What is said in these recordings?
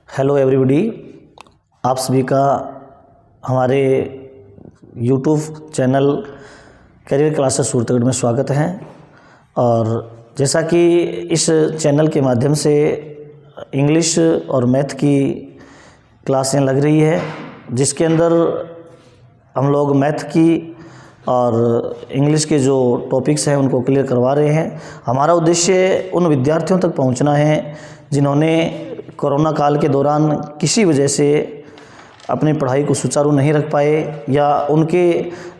Hello everybody, आप सभी का हमारे YouTube channel career classes Suratgarh में स्वागत है। और जैसा कि इस चैनल के माध्यम से इंग्लिश और मैथ की क्लासें लग रही है, जिसके अंदर हम लोग मैथ की और इंग्लिश के जो टॉपिक्स हैं उनको क्लियर करवा रहे हैं। हमारा उद्देश्य उन विद्यार्थियों तक पहुंचना है जिन्होंने कोरोना काल के दौरान किसी वजह से अपनी पढ़ाई को सुचारू नहीं रख पाए या उनके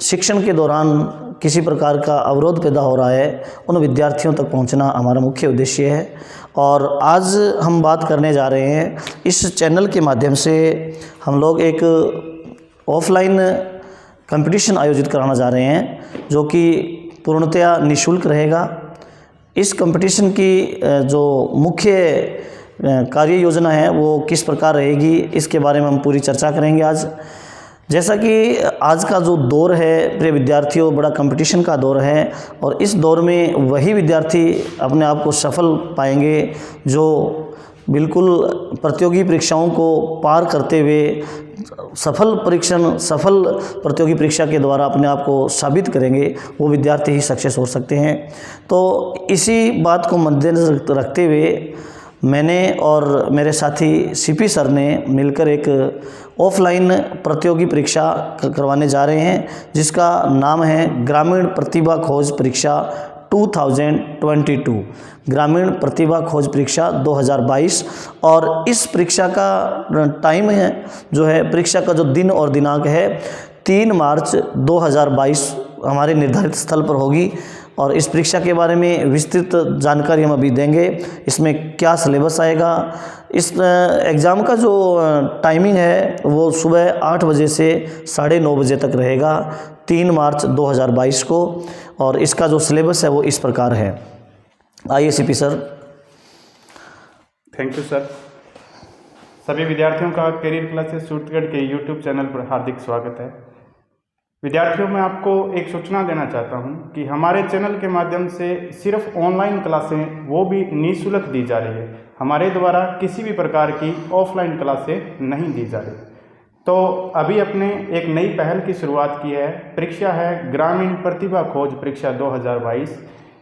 शिक्षण के दौरान किसी प्रकार का अवरोध पैदा हो रहा है, उन विद्यार्थियों तक पहुंचना हमारा मुख्य उद्देश्य है। और आज हम बात करने जा रहे हैं, इस चैनल के माध्यम से हम लोग एक ऑफलाइन कंपटीशन आयोजित कराना जा रहे हैं जो कि पूर्णतया निःशुल्क रहेगा। इस कंपटीशन की जो मुख्य कार्य योजना है वो किस प्रकार रहेगी, इसके बारे में हम पूरी चर्चा करेंगे आज। जैसा कि आज का जो दौर है प्रिय विद्यार्थियों, बड़ा कंपटीशन का दौर है और इस दौर में वही विद्यार्थी अपने आप को सफल पाएंगे जो बिल्कुल प्रतियोगी परीक्षाओं को पार करते हुए सफल प्रतियोगी परीक्षा के द्वारा अपने आप को साबित करेंगे, वो विद्यार्थी ही सक्सेस हो सकते हैं। तो इसी बात को मद्देनजर रखते हुए मैंने और मेरे साथी सीपी सर ने मिलकर एक ऑफलाइन प्रतियोगी परीक्षा करवाने जा रहे हैं, जिसका नाम है ग्रामीण प्रतिभा खोज परीक्षा 2022, ग्रामीण प्रतिभा खोज परीक्षा 2022। और इस परीक्षा का टाइम है जो है, परीक्षा का जो दिन और दिनांक है 3 मार्च 2022 हमारे निर्धारित स्थल पर होगी। और इस परीक्षा के बारे में विस्तृत जानकारी हम अभी देंगे। इसमें क्या सिलेबस आएगा, इस एग्ज़ाम का जो टाइमिंग है वो सुबह 8 बजे से 9:30 बजे तक रहेगा 3 मार्च 2022 को। और इसका जो सिलेबस है वो इस प्रकार है। आइए CP sir. Thank you sir. सभी विद्यार्थियों का करियर क्लासेस सूरतगढ़ के यूट्यूब चैनल पर हार्दिक स्वागत है। विद्यार्थियों, मैं आपको एक सूचना देना चाहता हूं कि हमारे चैनल के माध्यम से सिर्फ ऑनलाइन क्लासें वो भी निःशुल्क दी जा रही है। हमारे द्वारा किसी भी प्रकार की ऑफलाइन क्लासें नहीं दी जा रही। तो अभी अपने एक नई पहल की शुरुआत की है। परीक्षा है ग्रामीण प्रतिभा खोज परीक्षा 2022।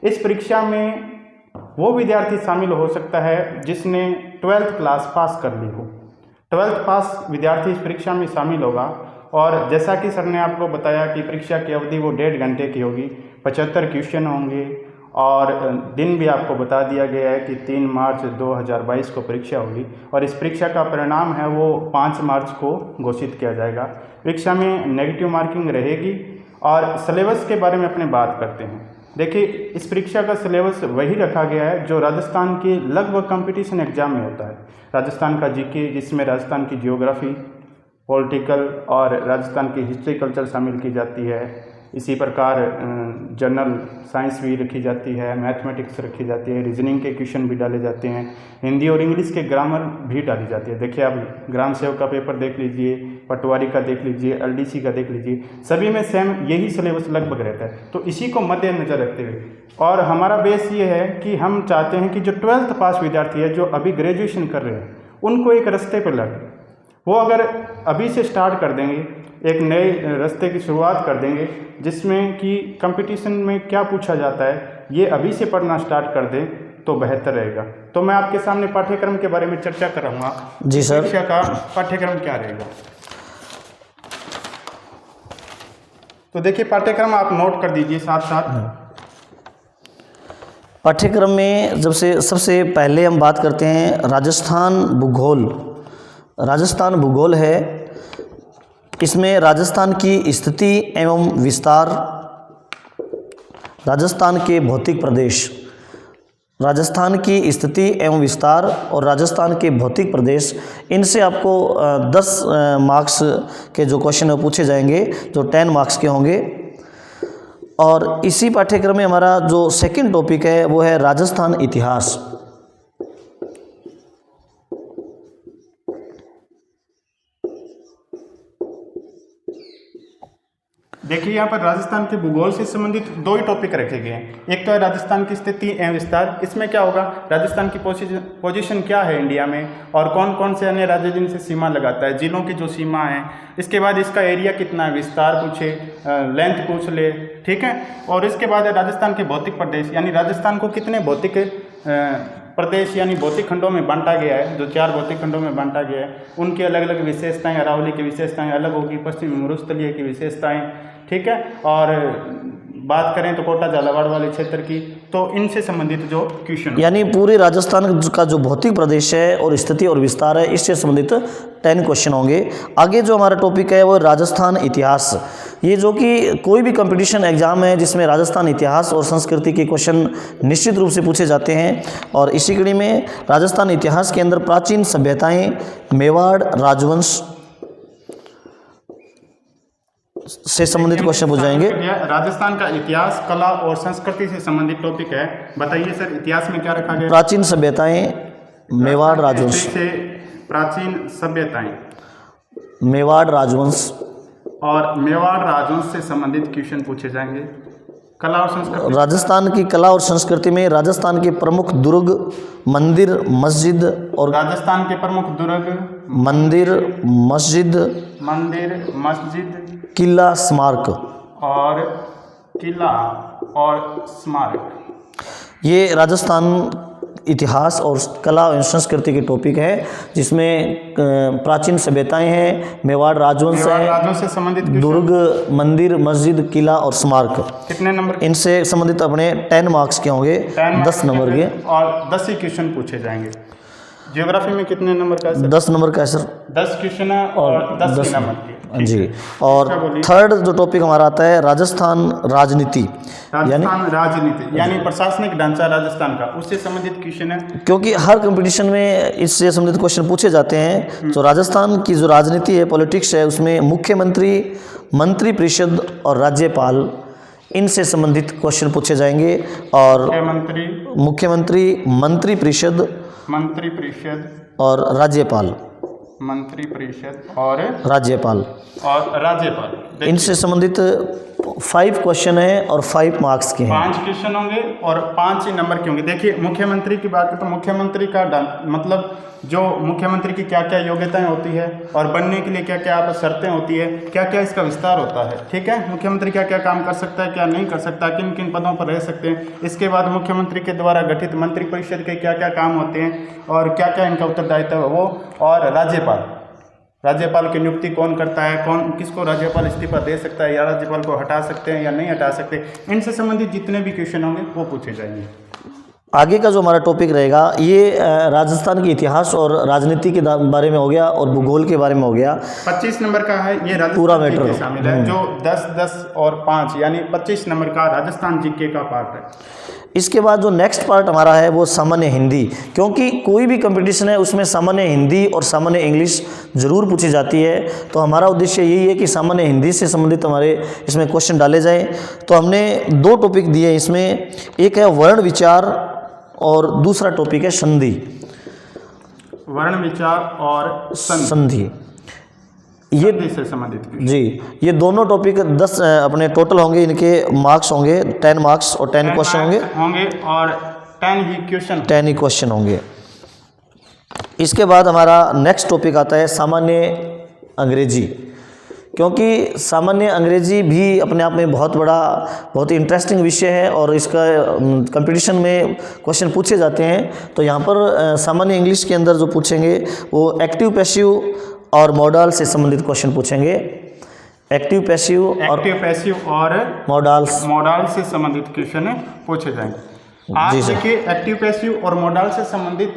इस परीक्षा में वो विद्यार्थी शामिल हो सकता है जिसने 12th क्लास पास कर ली हो। 12th पास विद्यार्थी इस परीक्षा में शामिल होगा। और जैसा कि सर ने आपको बताया कि परीक्षा की अवधि वो 1.5 घंटे की होगी, 75 क्वेश्चन होंगे और दिन भी आपको बता दिया गया है कि 3 मार्च 2022 को परीक्षा होगी। और इस परीक्षा का परिणाम है वो 5 मार्च को घोषित किया जाएगा। परीक्षा में नेगेटिव मार्किंग रहेगी। और सिलेबस के बारे में अपने बात करते हैं। देखिए, इस परीक्षा का सिलेबस वही रखा गया है जो राजस्थान के लगभग कंपटीशन एग्जाम में होता है। राजस्थान का जीके, जिसमें राजस्थान की जियोग्राफी, पॉलिटिकल और राजस्थान की हिस्ट्री कल्चर शामिल की जाती है। इसी प्रकार जनरल साइंस भी रखी जाती है, मैथमेटिक्स रखी जाती है, रीजनिंग के क्वेश्चन भी डाले जाते हैं, हिंदी और इंग्लिश के ग्रामर भी डाली जाती है। देखिए, आप ग्राम सेवक का पेपर देख लीजिए, पटवारी का देख लीजिए, एलडीसी का देख लीजिए, सभी में सेम यही सिलेबस लगभग रहता है। तो इसी को मद्देनजर रखते हुए और हमारा बेस ये है कि हम चाहते हैं कि जो 12th पास विद्यार्थी है, जो अभी ग्रेजुएशन कर रहे हैं, उनको एक रास्ते पर लगे। वो अगर अभी से स्टार्ट कर देंगे, एक नए रास्ते की शुरुआत कर देंगे जिसमें कि कंपटीशन में क्या पूछा जाता है, ये अभी से पढ़ना स्टार्ट कर दें तो बेहतर रहेगा। तो मैं आपके सामने पाठ्यक्रम के बारे में चर्चा कर रहा हूँ। जी सर। परीक्षा का पाठ्यक्रम क्या रहेगा, तो देखिए पाठ्यक्रम आप नोट कर दीजिए साथ साथ। पाठ्यक्रम में जब से सबसे पहले हम बात करते हैं राजस्थान भूगोल। राजस्थान भूगोल है, इसमें राजस्थान की स्थिति एवं विस्तार, राजस्थान के भौतिक प्रदेश, राजस्थान की स्थिति एवं विस्तार और राजस्थान के भौतिक प्रदेश, इनसे आपको 10 मार्क्स के जो क्वेश्चन है पूछे जाएंगे, जो 10 मार्क्स के होंगे। और इसी पाठ्यक्रम में हमारा जो सेकंड टॉपिक है वो है राजस्थान इतिहास। देखिए यहाँ पर राजस्थान के भूगोल से संबंधित दो ही टॉपिक रखे गए हैं। एक तो है राजस्थान की स्थिति एवं विस्तार, इसमें क्या होगा, राजस्थान की पोजीशन क्या है इंडिया में और कौन कौन से अन्य राज्य जिनसे सीमा लगाता है, जिलों की जो सीमा है। इसके बाद इसका एरिया कितना है, विस्तार पूछे, लेंथ पूछ ले, ठीक है। और इसके बाद है राजस्थान के भौतिक प्रदेश, यानी राजस्थान को कितने भौतिक प्रदेश यानी भौतिक खंडों में बांटा गया है, जो 4 भौतिक खंडों में बांटा गया है, उनकी अलग अलग विशेषताएं, अरावली की विशेषताएं अलग होगी, पश्चिमी मरुस्थलीय की विशेषताएं, ठीक है। और बात करें तो कोटा झालावाड़ वाले क्षेत्र की, तो इनसे संबंधित जो क्वेश्चन, यानी पूरे राजस्थान का जो भौतिक प्रदेश है और स्थिति और विस्तार है, इससे संबंधित 10 क्वेश्चन होंगे। आगे जो हमारा टॉपिक है वो राजस्थान इतिहास, ये जो कि कोई भी कंपटीशन एग्जाम है जिसमें राजस्थान इतिहास और संस्कृति के क्वेश्चन निश्चित रूप से पूछे जाते हैं। और इसी कड़ी में राजस्थान इतिहास के अंदर प्राचीन सभ्यताएं, मेवाड़ राजवंश से संबंधित क्वेश्चन पूछ जाएंगे। राजस्थान का इतिहास, कला और संस्कृति से संबंधित टॉपिक है। बताइए सर, इतिहास में क्या रखा गया? प्राचीन सभ्यताएं, मेवाड़ राजवंश से प्राचीन सभ्यताएं, मेवाड़ राजवंश और मेवाड़ राजवंश से संबंधित क्वेश्चन पूछे जाएंगे। कला और संस्कृति, राजस्थान की कला और संस्कृति में राजस्थान के प्रमुख दुर्ग, मंदिर, मस्जिद और राजस्थान के प्रमुख दुर्ग, मंदिर, मस्जिद, किला, स्मारक और किला और स्मारक, ये राजस्थान इतिहास और कला और संस्कृति के टॉपिक है, जिसमें प्राचीन सभ्यताएं हैं, मेवाड़ राजवंश है, से संबंधित दुर्ग, मंदिर, मस्जिद, किला और स्मारक। कितने नंबर? इनसे संबंधित अपने 10 मार्क्स के होंगे, 10 नंबर के, और 10 ही क्वेश्चन पूछे जाएंगे। ज्योग्राफी में कितने नंबर का है सर? 10 नंबर का है सर। 10 क्वेश्चन है और 10 नंबर के जी। और थर्ड जो टॉपिक हमारा आता है राजस्थान राजनीति, यानी प्रशासनिक ढांचा राजस्थान का, उससे संबंधित क्वेश्चन है। क्योंकि हर कंपटीशन में इससे संबंधित क्वेश्चन पूछे जाते हैं। तो राजस्थान की जो राजनीति है, पॉलिटिक्स है, उसमें मुख्यमंत्री, मंत्री परिषद और राज्यपाल, इनसे संबंधित क्वेश्चन पूछे जाएंगे। और मुख्यमंत्री, मंत्री परिषद और राज्यपाल, मंत्री परिषद और राज्यपाल, इनसे संबंधित 5 क्वेश्चन है और 5 मार्क्स के हैं। 5 क्वेश्चन होंगे और 5 ही नंबर के होंगे। देखिए मुख्यमंत्री की बात करें तो मुख्यमंत्री का मतलब जो मुख्यमंत्री की क्या क्या योग्यताएं होती है और बनने के लिए क्या क्या शर्तें होती है, क्या क्या इसका विस्तार होता है, ठीक है। मुख्यमंत्री क्या क्या काम कर सकता है, क्या नहीं कर सकता, किन किन पदों पर रह सकते हैं। इसके बाद मुख्यमंत्री के द्वारा गठित मंत्रिपरिषद के क्या क्या काम होते हैं और क्या क्या इनका उत्तरदायित्व है वो। और राज्यपाल की नियुक्ति कौन करता है, कौन किसको राज्यपाल इस्तीफा दे सकता है या राज्यपाल को हटा सकते हैं या नहीं हटा सकते, इनसे संबंधित जितने भी क्वेश्चन होंगे वो पूछे जाएंगे। आगे का जो हमारा टॉपिक रहेगा ये राजस्थान के इतिहास और राजनीति के बारे में हो गया और भूगोल के बारे में हो गया। 25 नंबर का है ये राजस्थान पूरा मैटर शामिल है, जो 10, 10 और 5 यानी 25 नंबर का राजस्थान जीके का पार्ट है। इसके बाद जो नेक्स्ट पार्ट हमारा है वो सामान्य हिंदी, क्योंकि कोई भी कंपटीशन है उसमें सामान्य हिंदी और सामान्य इंग्लिश ज़रूर पूछी जाती है। तो हमारा उद्देश्य यही है कि सामान्य हिंदी से संबंधित हमारे इसमें क्वेश्चन डाले जाएं। तो हमने 2 टॉपिक दिए इसमें, एक है वर्ण विचार और दूसरा टॉपिक है संधि। वर्ण विचार और संधि ये से संबंधित जी, ये दोनों टॉपिक 10 अपने टोटल होंगे, इनके मार्क्स होंगे 10 मार्क्स और 10 क्वेश्चन होंगे और 10 ही क्वेश्चन होंगे। इसके बाद हमारा नेक्स्ट टॉपिक आता है सामान्य अंग्रेजी, क्योंकि सामान्य अंग्रेजी भी अपने आप में बहुत ही इंटरेस्टिंग विषय है और इसका कंपटीशन में क्वेश्चन पूछे जाते हैं। तो यहाँ पर सामान्य इंग्लिश के अंदर जो पूछेंगे वो एक्टिव, पैसिव और मॉडल से संबंधित क्वेश्चन पूछेंगे। एक्टिव पैसिव और मॉडल से संबंधित क्वेश्चन पूछे जाएंगे। आज देखिए एक्टिव पैसिव और मॉडल से संबंधित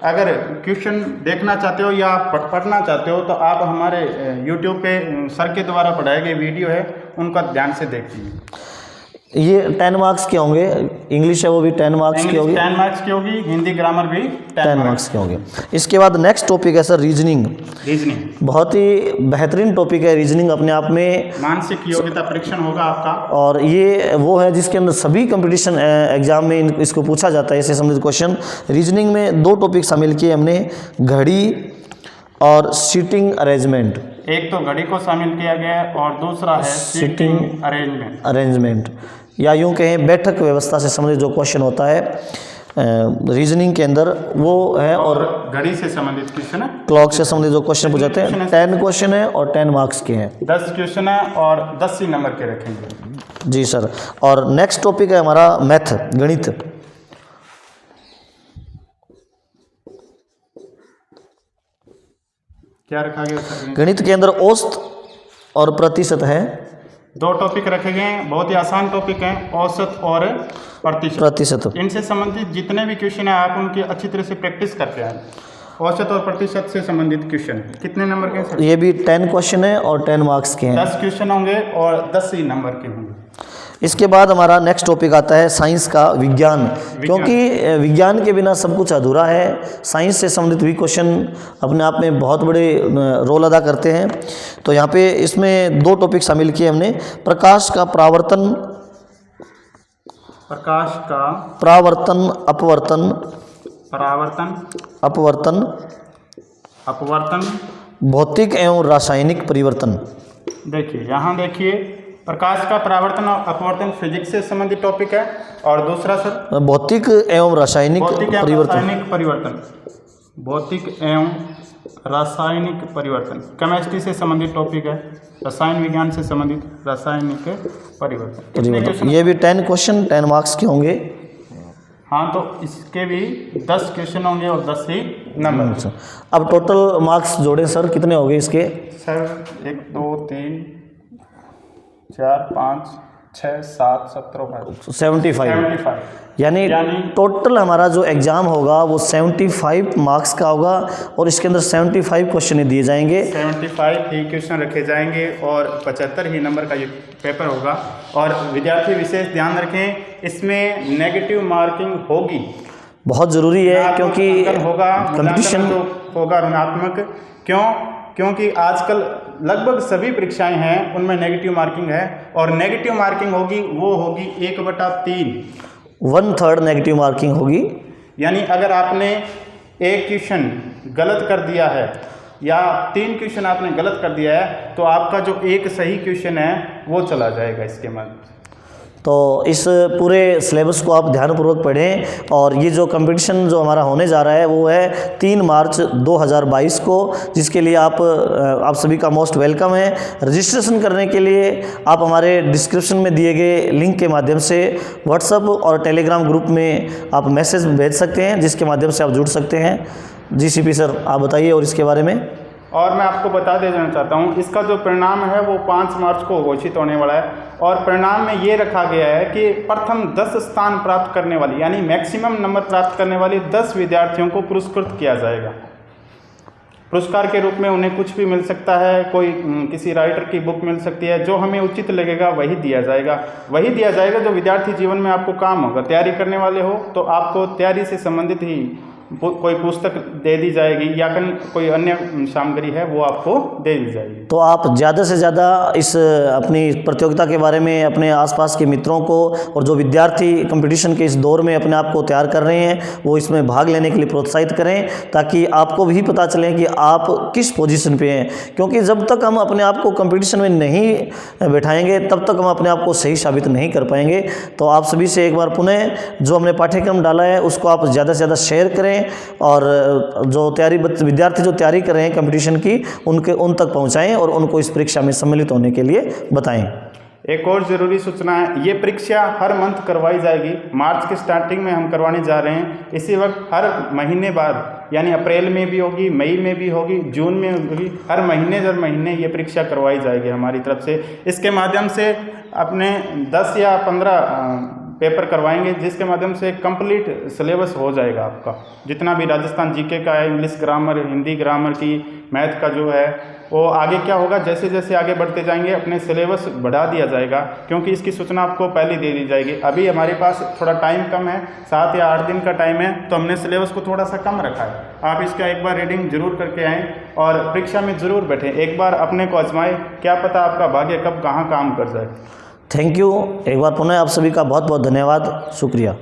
अगर क्वेश्चन देखना चाहते हो या पढ़ना चाहते हो तो आप हमारे YouTube पे सर के द्वारा पढ़ाए गए वीडियो है उनका ध्यान से देखिए। ये 10 मार्क्स के होंगे, इंग्लिश है वो भी 10 मार्क्स की होगी, 10 मार्क्स की होगी, हिंदी ग्रामर भी 10 मार्क्स के होंगे। इसके बाद नेक्स्ट टॉपिक है सर रीजनिंग। बहुत ही बेहतरीन टॉपिक है रीजनिंग, अपने आप में मानसिक योग्यता परीक्षण होगा आपका, और ये वो है जिसके अंदर सभी कंपटीशन एग्जाम में इसको पूछा जाता है, इससे संबंधित क्वेश्चन। रीजनिंग में 2 टॉपिक शामिल किए हमने, घड़ी और सीटिंग अरेंजमेंट। एक तो घड़ी को शामिल किया गया है और दूसरा है सीटिंग अरेंजमेंट। अरेंजमेंट या यूं कहें बैठक व्यवस्था से संबंधित जो क्वेश्चन होता है रीजनिंग के अंदर वो है, और घड़ी से संबंधित क्वेश्चन है, क्लॉक से संबंधित जो क्वेश्चन पूछाते हैं 10 क्वेश्चन है और 10 मार्क्स के हैं। 10 क्वेश्चन है और 10 ही नंबर के रखेंगे। जी सर। और नेक्स्ट टॉपिक है हमारा मैथ, गणित। क्या रखा गया सर? गणित के अंदर औसत और प्रतिशत है। 2 टॉपिक रखे गए हैं, बहुत ही आसान टॉपिक हैं, औसत और प्रतिशत। इनसे संबंधित जितने भी क्वेश्चन हैं आप उनकी अच्छी तरह से प्रैक्टिस करते हैं। औसत और प्रतिशत से संबंधित क्वेश्चन कितने नंबर के हैं सर? ये भी 10 क्वेश्चन है और 10 मार्क्स के हैं। 10 क्वेश्चन होंगे और 10 ही नंबर के होंगे। इसके बाद हमारा नेक्स्ट टॉपिक आता है साइंस का, विज्ञान। क्योंकि विज्ञान के बिना सब कुछ अधूरा है। साइंस से संबंधित भी क्वेश्चन अपने आप में बहुत बड़े रोल अदा करते हैं। तो यहाँ पे इसमें 2 टॉपिक शामिल किए हमने। प्रकाश का परावर्तन, अपवर्तन, भौतिक एवं रासायनिक परिवर्तन। देखिए यहाँ देखिए, प्रकाश का परावर्तन और अपवर्तन फिजिक्स से संबंधित टॉपिक है, और दूसरा सर भौतिक एवं रासायनिक परिवर्तन केमिस्ट्री से संबंधित टॉपिक है, रसायन विज्ञान से संबंधित रासायनिक परिवर्तन। ये भी 10 क्वेश्चन 10 मार्क्स के होंगे। हाँ, तो इसके भी 10 क्वेश्चन होंगे और 10 ही नंबर। अब टोटल मार्क्स जोड़े सर, कितने हो गए इसके? सर 1 2 3 4 5 6 7 17 75। यानी टोटल हमारा जो एग्ज़ाम होगा वो 75 मार्क्स का होगा, और इसके अंदर 75 क्वेश्चन दिए जाएंगे। 75 ही क्वेश्चन रखे जाएंगे और 75 ही नंबर का ये पेपर होगा। और विद्यार्थी विशेष ध्यान रखें, इसमें नेगेटिव मार्किंग होगी, बहुत ज़रूरी है, क्योंकि होगा कंपटीशन होगा ऋणात्मक। क्योंकि आजकल लगभग सभी परीक्षाएं हैं उनमें नेगेटिव मार्किंग है, और नेगेटिव मार्किंग होगी वो होगी 1/3, 1/3 नेगेटिव मार्किंग होगी। यानी अगर आपने एक क्वेश्चन गलत कर दिया है या 3 क्वेश्चन आपने गलत कर दिया है, तो आपका जो एक सही क्वेश्चन है वो चला जाएगा इसके माध्यम से। तो इस पूरे सिलेबस को आप ध्यानपूर्वक पढ़ें। और ये जो कंपटीशन जो हमारा होने जा रहा है वो है 3 मार्च 2022 को, जिसके लिए आप सभी का मोस्ट वेलकम है। रजिस्ट्रेशन करने के लिए आप हमारे डिस्क्रिप्शन में दिए गए लिंक के माध्यम से व्हाट्सएप और टेलीग्राम ग्रुप में आप मैसेज भेज सकते हैं, जिसके माध्यम से आप जुड़ सकते हैं। जी सीपी सर, आप बताइए और इसके बारे में। और मैं आपको बता देना चाहता हूँ, इसका जो परिणाम है वो 5 मार्च को घोषित होने वाला है, और परिणाम में ये रखा गया है कि प्रथम 10 स्थान प्राप्त करने वाली, यानी मैक्सिमम नंबर प्राप्त करने वाले 10 विद्यार्थियों को पुरस्कृत किया जाएगा। पुरस्कार के रूप में उन्हें कुछ भी मिल सकता है, कोई किसी राइटर की बुक मिल सकती है, जो हमें उचित लगेगा वही दिया जाएगा जो विद्यार्थी जीवन में आपको काम होगा। तैयारी करने वाले हो तो आपको तैयारी से संबंधित ही कोई पुस्तक दे दी जाएगी, या कोई अन्य सामग्री है वो आपको दे दी जाएगी। तो आप ज़्यादा से ज़्यादा इस अपनी प्रतियोगिता के बारे में अपने आसपास के मित्रों को, और जो विद्यार्थी कंपटीशन के इस दौर में अपने आप को तैयार कर रहे हैं, वो इसमें भाग लेने के लिए प्रोत्साहित करें, ताकि आपको भी पता चले कि आप किस पोजीशन पे हैं। क्योंकि जब तक हम अपने आप को कंपटीशन में नहीं बैठाएंगे तब तक हम अपने आप को सही साबित नहीं कर पाएंगे। तो आप सभी से एक बार पुनः जो हमने पाठ्यक्रम डाला है उसको आप ज़्यादा से ज़्यादा शेयर करें, और जो विद्यार्थी जो तैयारी कर रहे हैं कंपटीशन की उन तक पहुंचाएं और उनको इस परीक्षा में सम्मिलित होने के लिए बताएं। एक और ज़रूरी सूचना है, ये परीक्षा हर मंथ करवाई जाएगी। मार्च के स्टार्टिंग में हम करवाने जा रहे हैं। इसी वक्त हर महीने बाद, यानी अप्रैल में भी होगी, मई में भी होगी, जून में होगी, हर महीने ये परीक्षा करवाई जाएगी हमारी तरफ से। इसके माध्यम से अपने 10 या 15 पेपर करवाएंगे, जिसके माध्यम से कंप्लीट सिलेबस हो जाएगा आपका। जितना भी राजस्थान जीके का है, इंग्लिश ग्रामर, हिंदी ग्रामर की, मैथ का जो है, वो आगे क्या होगा, जैसे जैसे आगे बढ़ते जाएंगे अपने सिलेबस बढ़ा दिया जाएगा, क्योंकि इसकी सूचना आपको पहले दे दी जाएगी। अभी हमारे पास थोड़ा टाइम कम है, 7 या 8 दिन का टाइम है, तो हमने सिलेबस को थोड़ा सा कम रखा है। आप इसका एक बार रीडिंग जरूर करके आएँ और परीक्षा में ज़रूर बैठें, एक बार अपने को आजमाएं, क्या पता आपका भाग्य कब कहाँ काम कर जाए। Thank you. एक बार पुनः आप सभी का बहुत बहुत धन्यवाद, शुक्रिया।